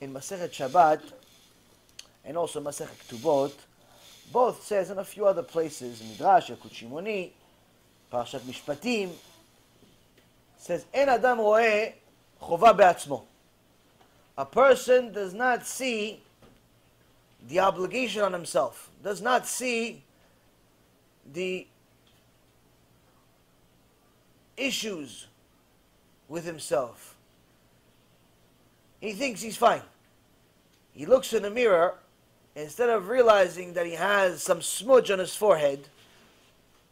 in Masechet Shabbat and also Masechet Ketubot, both says in a few other places, Midrash, Yakut Shimoni, Parashat Mishpatim, says, En Adam roeh chova be'atzmo. A person does not see the obligation on himself, does not see the issues with himself. He thinks he's fine. He looks in the mirror, instead of realizing that he has some smudge on his forehead,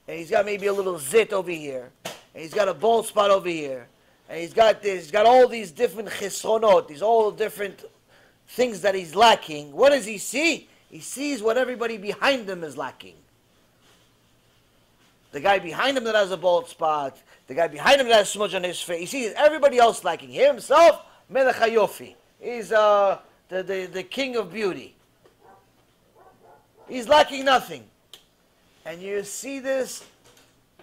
and he's got maybe a little zit over here, and he's got a bald spot over here, and he's got all these different chisronot, these all different things that he's lacking. What does he see? He sees what everybody behind him is lacking. The guy behind him that has a bald spot, the guy behind him that has smudge on his face, he sees everybody else lacking. He himself, Melech HaYofi. He's the king of beauty. He's lacking nothing. And you see this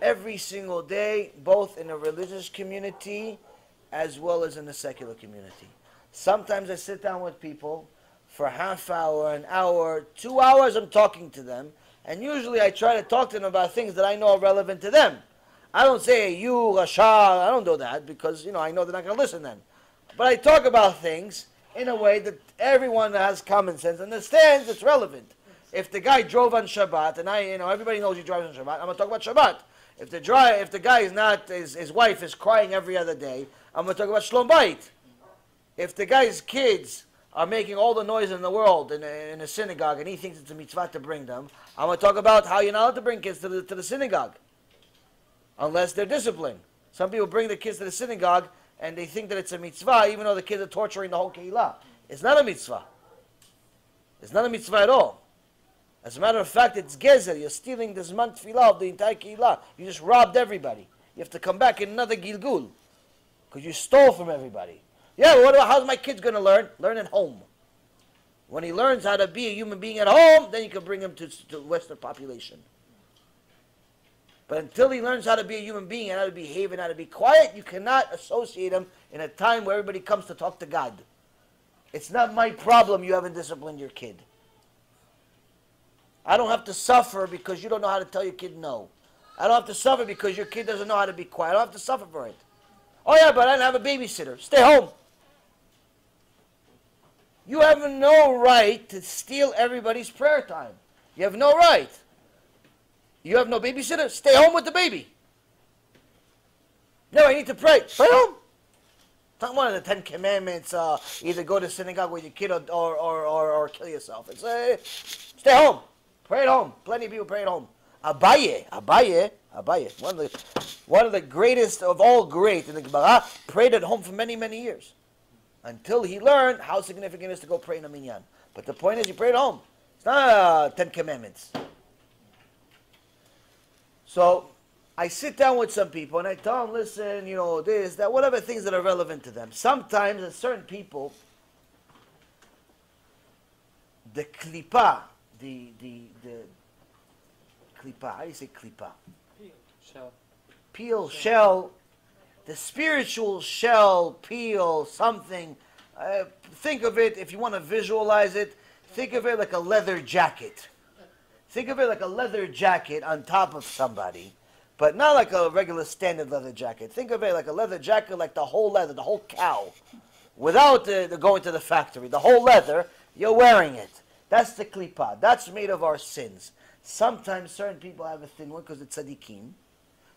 every single day, both in a religious community as well as in the secular community. Sometimes I sit down with people for a half hour, an hour, 2 hours, I'm talking to them. And usually I try to talk to them about things that I know are relevant to them. I don't say, you, Rasha, I don't do that because, I know they're not going to listen then. But I talk about things in a way that everyone that has common sense understands it's relevant. If the guy drove on Shabbat, and everybody knows he drives on Shabbat, I'm going to talk about Shabbat. If the guy is not, his wife is crying every other day, I'm going to talk about Shlom Bayit. If the guy's kids are making all the noise in the world in a synagogue, and he thinks it's a mitzvah to bring them, I'm going to talk about how you're not allowed to bring kids to the synagogue, unless they're disciplined. Some people bring their kids to the synagogue, and they think that it's a mitzvah, even though the kids are torturing the whole keilah. It's not a mitzvah. It's not a mitzvah at all. As a matter of fact, it's gezer. You're stealing the zman tefillah of the entire keilah. You just robbed everybody. You have to come back in another gilgul, because you stole from everybody. Yeah, well, how's my kid's going to learn? Learn at home. When he learns how to be a human being at home, then you can bring him to Western population. But until he learns how to be a human being and how to behave and how to be quiet, you cannot associate him in a time where everybody comes to talk to God. It's not my problem you haven't disciplined your kid. I don't have to suffer because you don't know how to tell your kid no. I don't have to suffer because your kid doesn't know how to be quiet. I don't have to suffer for it. Oh yeah, but I don't have a babysitter. Stay home. You have no right to steal everybody's prayer time. You have no right. You have no babysitter? Stay home with the baby. No, I need to pray. Pray home. It's not one of the 10 commandments, either go to synagogue with your kid or kill yourself. It's stay home. Pray at home. Plenty of people pray at home. Abaye, one of the greatest of all great in the Gemara, prayed at home for many, many years. Until he learned how significant it is to go pray in a minyan. But the point is, you pray at home. It's not 10 commandments. So, I sit down with some people and I tell them, listen, this, that, whatever things that are relevant to them. Sometimes, in certain people, the klipa, the klipa, how do you say klipa? Peel, shell, the spiritual shell, peel, something. Think of it, if you want to visualize it, think of it like a leather jacket. Think of it like a leather jacket on top of somebody, but not like a regular standard leather jacket. Think of it like a leather jacket, like the whole leather, the whole cow, without the going to the factory. The whole leather, you're wearing it. That's the klipa. That's made of our sins. Sometimes certain people have a thin one because it's tzaddikim.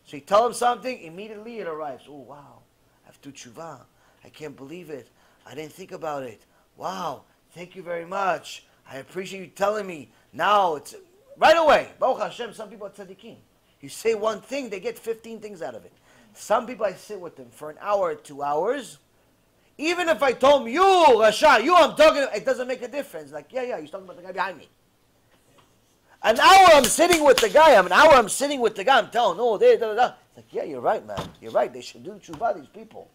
So you tell them something, immediately it arrives. Oh, wow, I have to tshuva. I can't believe it. I didn't think about it. Wow, thank you very much. I appreciate you telling me. Now it's right away. Baruch Hashem, some people are tzaddikim. You say one thing, they get 15 things out of it. Some people, I sit with them for an hour or 2 hours. Even if I told them, you, Rasha, I'm talking, it doesn't make a difference. Like, yeah, he's talking about the guy behind me. An hour I'm sitting with the guy. I'm telling, no, It's like, yeah, you're right, man. You're right. They should do tshuva, these people.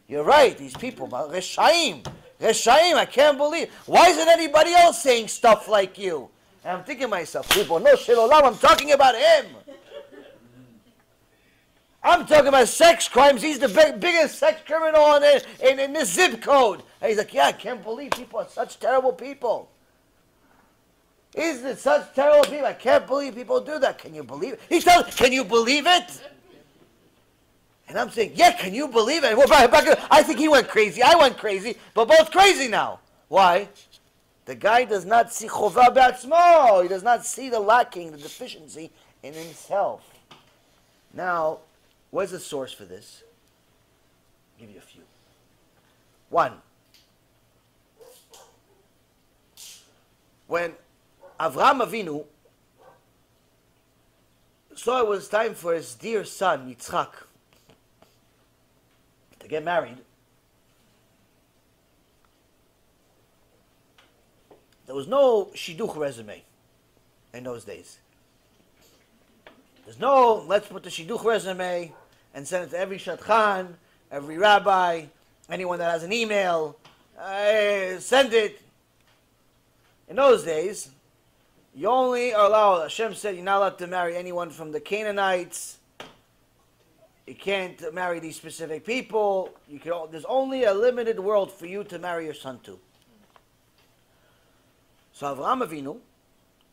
You're right, these people. Reshaim, I can't believe. Why isn't anybody else saying stuff like you? And I'm thinking to myself, people, no shit, I'm talking about him. I'm talking about sex crimes. He's the biggest sex criminal in this zip code. And he's like, yeah, I can't believe people are such terrible people. Is it such terrible people? I can't believe people do that. Can you believe it? He tells, can you believe it? And I'm saying, yeah, can you believe it? I think he went crazy. I went crazy. But both crazy now. Why? The guy does not see chovah b'atzmo. He does not see the lacking, the deficiency in himself. Now, where's the source for this? I'll give you a few. One. When Avraham Avinu saw it was time for his dear son, Yitzchak, to get married, there was no shidduch resume in those days. There's no, let's put the shidduch resume and send it to every shadchan, every rabbi, anyone that has an email, send it. In those days, you only are allowed, Hashem said you're not allowed to marry anyone from the Canaanites. You can't marry these specific people. There's only a limited world for you to marry your son to. So Avraham Avinu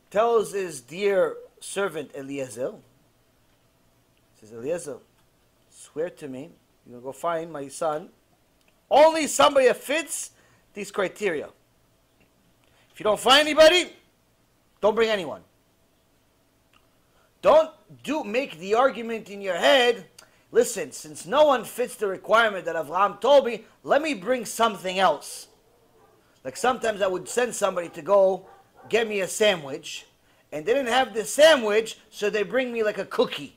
tells his dear servant Eliezer, says, Eliezer, swear to me, you're going to go find my son, only somebody that fits these criteria. If you don't find anybody, don't bring anyone. Don't make the argument in your head, listen, since no one fits the requirement that Avraham told me, let me bring something else. Like sometimes I would send somebody to go get me a sandwich, and they didn't have the sandwich, so they bring me like a cookie.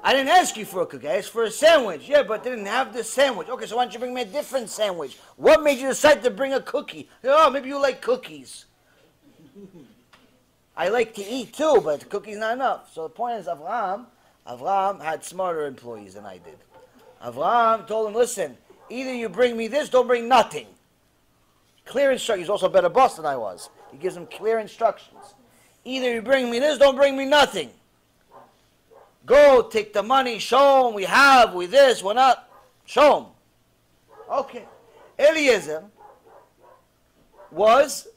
I didn't ask you for a cookie, I asked for a sandwich. Yeah, but they didn't have the sandwich. Okay, so why don't you bring me a different sandwich? What made you decide to bring a cookie? Oh, maybe you like cookies. I like to eat too, but cookies not enough. So the point is, Avraham had smarter employees than I did. Avraham told him, listen, either you bring me this, don't bring nothing. Clear instructions. He's also a better boss than I was. He gives him clear instructions. Either you bring me this, don't bring me nothing. Go, take the money, show him, we this, we're not. Show him. Okay. Eliezer was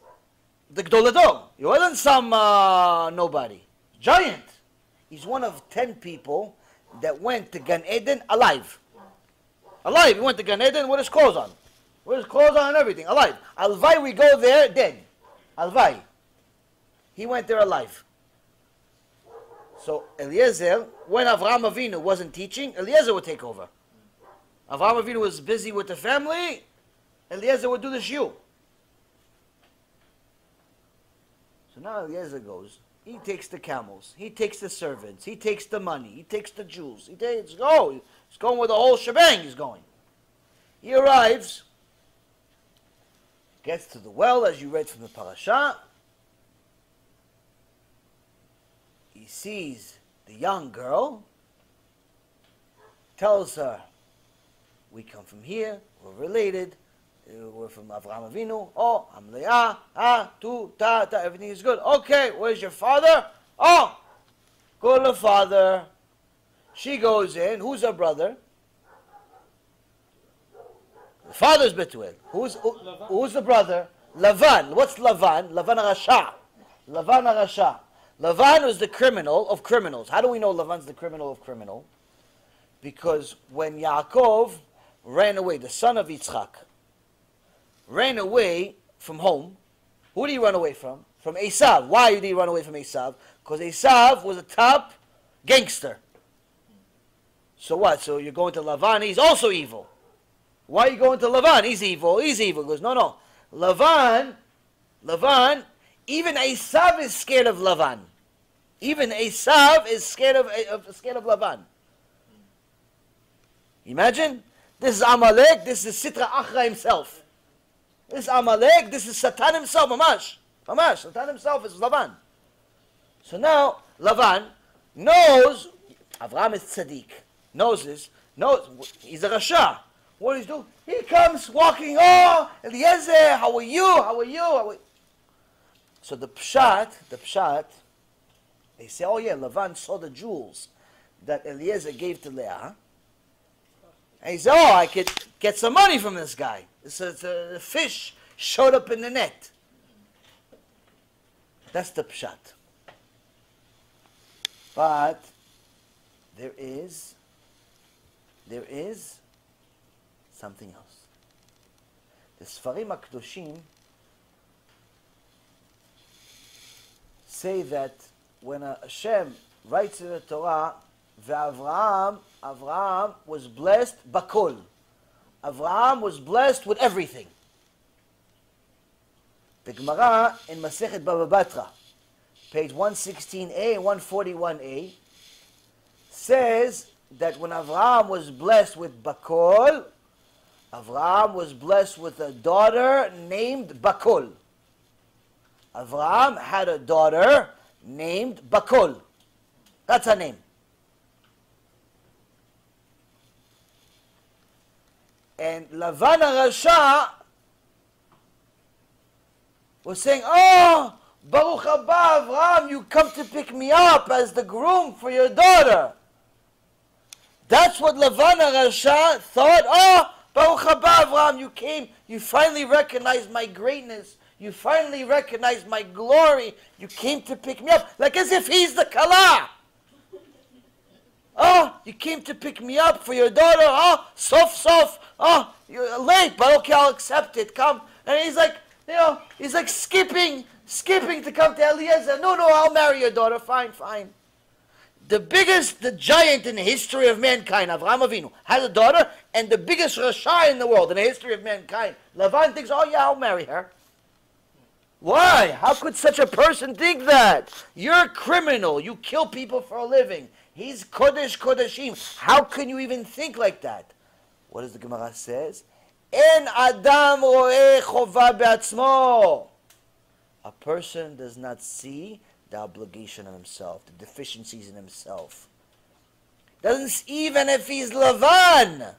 the Gdol Ador. He wasn't some nobody. Giant. He's one of 10 people that went to Gan Eden alive. Alive. He went to Gan Eden with his clothes on. With his clothes on and everything. Alive. Alvai, we go there dead. Alvai. He went there alive. So Eliezer, when Avraham Avinu wasn't teaching, Eliezer would take over. Avraham Avinu was busy with the family, Eliezer would do the shiur. So now Eliezer goes, he takes the camels, he takes the servants, he takes the money, he takes the jewels, he's going with the whole shebang, he's going. He arrives, gets to the well, as you read from the parasha. He sees the young girl, tells her, we come from here, we're related, we're from Avraham Avinu, oh, I'm Leah, everything is good. Okay, where's your father? Oh, go to the father. She goes in, who's her brother? The father's Betuel. Who's the brother? Lavan. What's Lavan? Lavan HaRasha. Lavan HaRasha. Lavan was the criminal of criminals. How do we know Lavan's the criminal of criminal? Because when Yaakov ran away, the son of Yitzchak, ran away from home, who did he run away from? From Esav. Why did he run away from Esav? Because Esav was a top gangster. So what? So you're going to Lavan, he's also evil. Why are you going to Lavan? He's evil. He goes, no. Lavan, even Esav is scared of Lavan. Even Esav is scared of Lavan. Imagine, this is Amalek, this is Sitra Achra himself. This is Amalek, this is Satan himself, Mamash. Satan himself is Lavan. So now, Lavan knows, Avraham is tzaddik, knows he's a Rasha. What does he do? He comes walking, oh, Eliezer, how are you? So the pshat They say, oh yeah, Lavan saw the jewels that Eliezer gave to Leah. And he said, oh, I could get some money from this guy. So the fish showed up in the net. That's the pshat. But there is something else. The Sfarim HaKadoshim say that when Hashem writes in the Torah, Avraham was blessed bakol. Avraham was blessed with everything. The Gemara in Masechet Baba Batra, page 116a and 141a, says that when Avraham was blessed with bakol, Avraham was blessed with a daughter named Bakol. Avraham had a daughter named Bakol. That's her name. And Lavan HaRasha was saying, oh, Baruch haba Avraham, you come to pick me up as the groom for your daughter. That's what Lavan HaRasha thought. Oh, Baruch haba Avraham, you came, you finally recognized my greatness. You finally recognized my glory. You came to pick me up, like as if he's the Kala. Oh, you came to pick me up for your daughter. Oh, sof. Oh, you're late, but okay, I'll accept it. Come. And he's like, he's like skipping to come to Eliezer. No, I'll marry your daughter. Fine. The giant in the history of mankind, Avraham Avinu, has a daughter, and the biggest Rasha in the world in the history of mankind, Lavan thinks, oh yeah, I'll marry her. Why? How could such a person think that? You're a criminal. You kill people for a living. He's Kodesh Kodeshim. How can you even think like that? What does the Gemara says? En Adam roeh chova be'atzmo. A person does not see the obligation on himself, the deficiencies in himself. Doesn't, even if he's Lavan.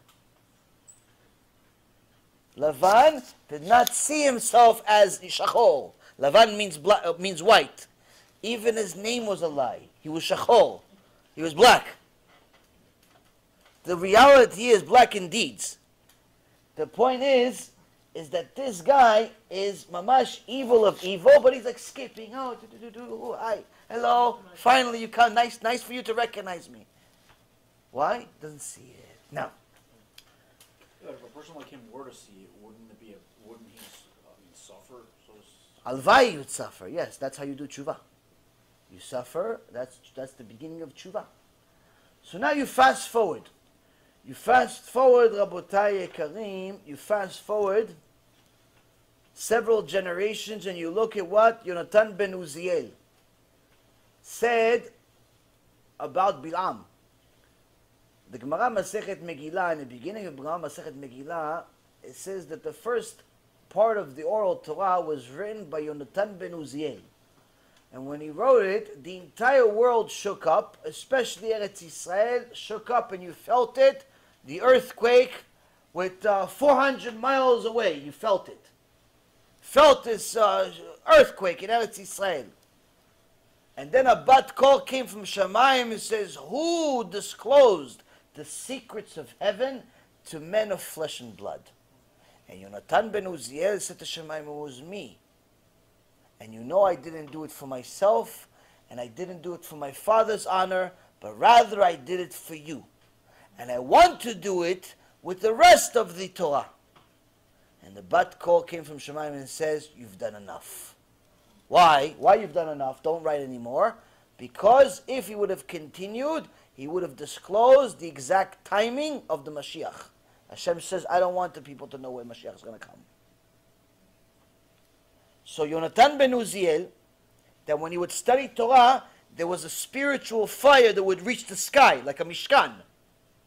Lavan did not see himself as Shachol. Lavan means white. Even his name was a lie. He was Shachol. He was black. The reality is black in deeds. The point is that this guy is mamash evil of evil, but he's like skipping. Oh, hi, hello. Finally, you come. Nice for you to recognize me. Why? Doesn't see it. Now. Yeah, if a person like him were to see it, wouldn't he suffer? Alvai, you would suffer. Yes, that's how you do tshuva. You suffer. That's the beginning of tshuva. So now you fast forward. Rabotai Yekarim. You fast forward several generations, and you look at what Yonatan ben Uziel said about Bilam. The Gemara Masechet Megillah, in the beginning of Gemara Masechet Megillah, it says that the first part of the oral Torah was written by Yonatan ben Uziel. And when he wrote it, the entire world shook up, especially Eretz Yisrael shook up, and you felt it. The earthquake with 400 miles away, you felt it. Felt this earthquake in Eretz Yisrael. And then a bat call came from Shamayim and says, who disclosed the secrets of heaven to men of flesh and blood? And Yonatan ben Uziel said to Shamayim, it was me. And I didn't do it for myself, and I didn't do it for my father's honor, but rather I did it for you. And I want to do it with the rest of the Torah. And the bat call came from Shamayim and says, you've done enough. Why? Why you've done enough? Don't write anymore. Because if he would have continued, he would have disclosed the exact timing of the Mashiach. Hashem says, I don't want the people to know when Mashiach is going to come. So Yonatan ben Uziel, that when he would study Torah, there was a spiritual fire that would reach the sky, like a Mishkan.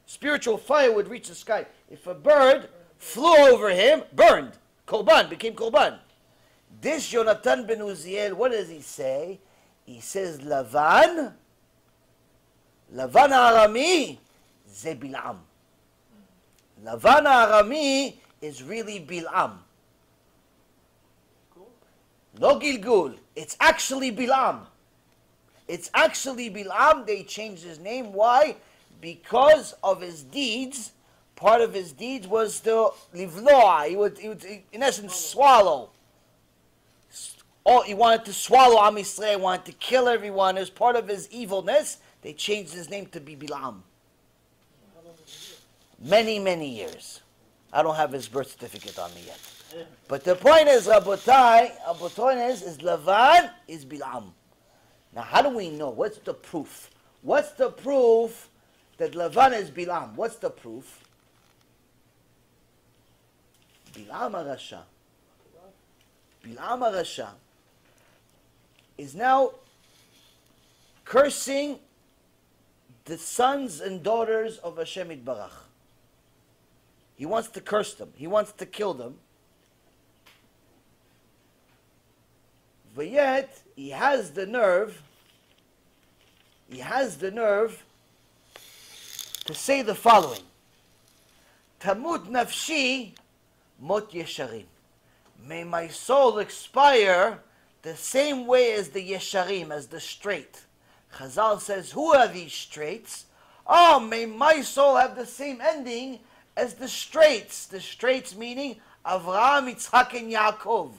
Spiritual fire would reach the sky. If a bird flew over him, burned. Korban, became Korban. This Yonatan ben Uziel, what does he say? He says, Lavan Arami, ze Bil'am. Lavan Arami is really Bil'am. No Gilgul. It's actually Bil'am. It's actually Bilam. They changed his name. Why? Because of his deeds. Part of his deeds was to livloa. He would in essence, swallow. He wanted to swallow Am Yisrael, wanted to kill everyone. As part of his evilness, they changed his name to be Bilam. Many, many years. I don't have his birth certificate on me yet. But the point is, Rabotai, is Lavan is Bilam. Now, how do we know? What's the proof? What's the proof that Lavan is Bilam? What's the proof? Bilam HaRasha. Bilam HaRasha is now cursing the sons and daughters of Hashem Yitbarach. He wants to curse them. He wants to kill them. But yet, he has the nerve to say the following. Tamut nafshi mot yesharim. May my soul expire the same way as the yesharim, as the straight. Chazal says, who are these straights? Oh, may my soul have the same ending as the straights. The straights meaning Avraham, Yitzhak, and Yaakov.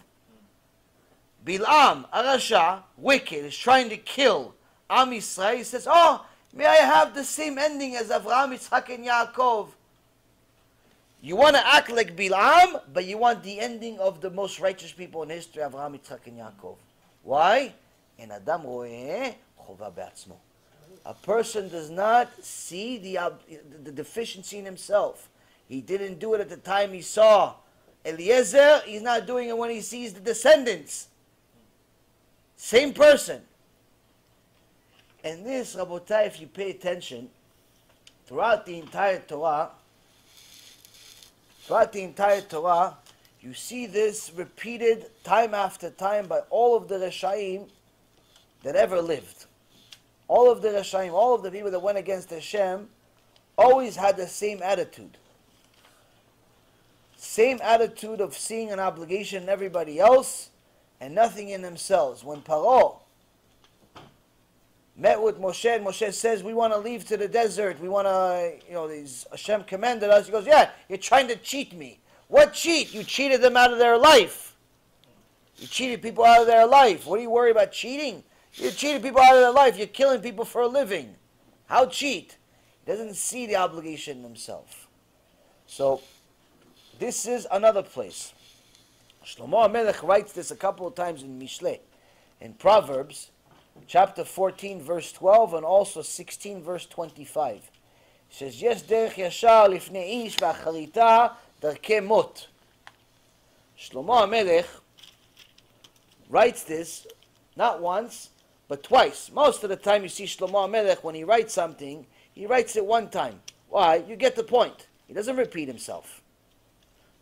Bilam, Arasha, wicked, is trying to kill Am Yisrael. He says, oh, may I have the same ending as Avraham, Yitzhak, and Yaakov. You want to act like Bilam, but you want the ending of the most righteous people in history, Avraham, Yitzhak, and Yaakov. Why? In Adam roeh chova be'atzmo. A person does not see the deficiency in himself. He didn't do it at the time he saw Eliezer. He's not doing it when he sees the descendants. Same person. And this, Rabotai, if you pay attention, throughout the entire Torah, you see this repeated time after time by all of the Reshaim that ever lived. All of the Reshaim, all of the people that went against Hashem, always had the same attitude. Same attitude of seeing an obligation in everybody else and nothing in themselves. When Paro met with Moshe, and Moshe says, we want to leave to the desert. We want to, Hashem commanded us. He goes, yeah, you're trying to cheat me. What cheat? You cheated them out of their life. You cheated people out of their life. What are you worried about cheating? You cheated people out of their life. You're killing people for a living. How cheat? He doesn't see the obligation in himself. So, this is another place. Shlomo HaMelech writes this a couple of times in Mishlei, in Proverbs, chapter 14, verse 12, and also 16, verse 25. He says, Yes derech yashar lifnei ish v'acharita darkei mot. Shlomo HaMelech writes this not once, but twice. Most of the time you see Shlomo HaMelech, when he writes something, he writes it one time. Why? You get the point. He doesn't repeat himself.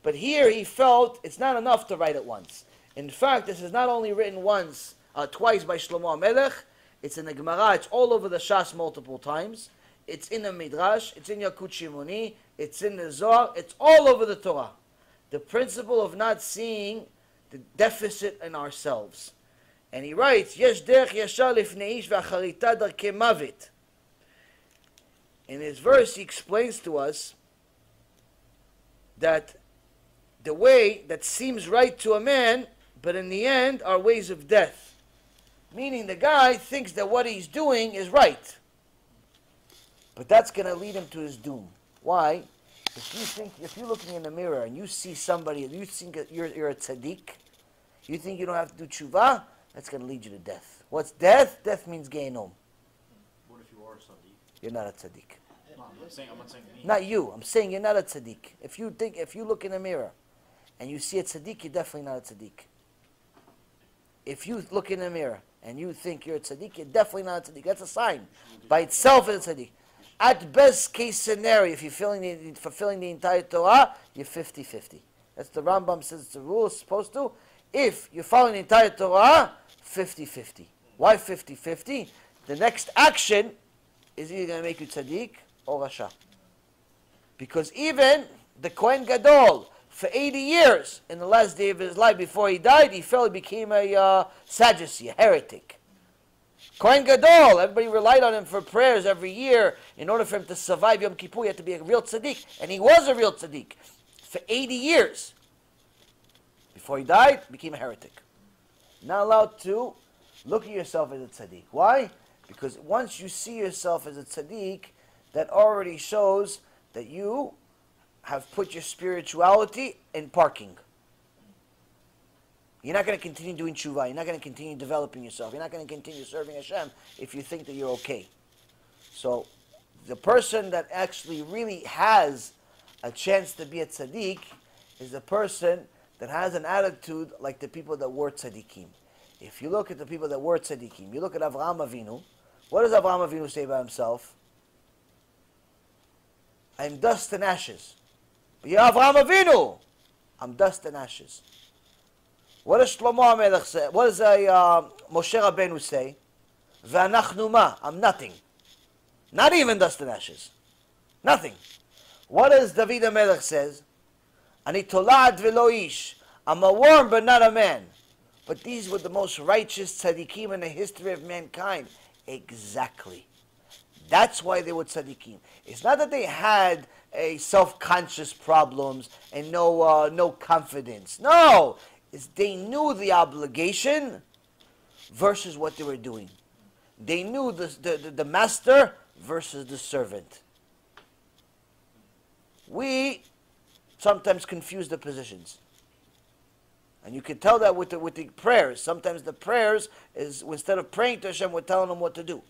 But here he felt it's not enough to write it once. In fact, this is not only written twice by Shlomo HaMelech, it's in the Gemara, it's all over the Shas multiple times, it's in the Midrash, it's in Yakut Shimoni, it's in the Zohar, it's all over the Torah. The principle of not seeing the deficit in ourselves. And he writes, Yesh derech yashar lifnei ish v'acharita darkei mavet. In his verse, he explains to us that the way that seems right to a man, but in the end are ways of death. Meaning the guy thinks that what he's doing is right. But that's going to lead him to his doom. Why? If you're looking in the mirror and you see somebody, you think that you're a tzaddik, you think you don't have to do tshuva, that's going to lead you to death. What's death? Death means Gehinom. What if you are a tzaddik? You're not a tzaddik. No, I'm not saying me. Not you. I'm saying you're not a tzaddik. If you look in the mirror and you see a tzaddik, you're definitely not a tzaddik. If you look in the mirror and you think you're a tzaddik, you're definitely not a tzaddik. That's a sign. By itself, it's a tzaddik. At best case scenario, if you're fulfilling the entire Torah, you're 50-50. That's the Rambam says it's the rule, it's supposed to. If you're following the entire Torah, 50-50. Why 50-50? The next action is either going to make you tzaddik or rasha. Because even the Kohen Gadol, for 80 years, in the last day of his life before he died, he became a Sadducee, a heretic. Kohen Gadol, everybody relied on him for prayers every year. In order for him to survive Yom Kippur, he had to be a real tzaddik. And he was a real tzaddik for 80 years. Before he died, became a heretic. Not allowed to look at yourself as a tzaddik. Why? Because once you see yourself as a tzaddik, that already shows that you have put your spirituality in parking. You're not going to continue doing tshuva. You're not going to continue developing yourself. You're not going to continue serving Hashem if you think that you're okay. So the person that actually really has a chance to be a tzaddik is the person that has an attitude like the people that were tzaddikim. If you look at the people that were tzaddikim, you look at Avraham Avinu, what does Avraham Avinu say about himself? I'm dust and ashes. But you're Avraham Avinu. I'm dust and ashes. What does Shlomo HaMelech say? What does Moshe Rabbeinu say? Ve'anachnu ma? I'm nothing. Not even dust and ashes. Nothing. What does David HaMelech says? Ani tolad velo ish. I'm a worm but not a man. But these were the most righteous tzaddikim in the history of mankind. Exactly. That's why they were tzaddikim. It's not that they had a self-conscious problems and no confidence. No. It's they knew the obligation versus what they were doing. They knew the master versus the servant. We sometimes confuse the positions. And you can tell that with the prayers. Sometimes the prayers is, instead of praying to Hashem, we're telling Him what to do.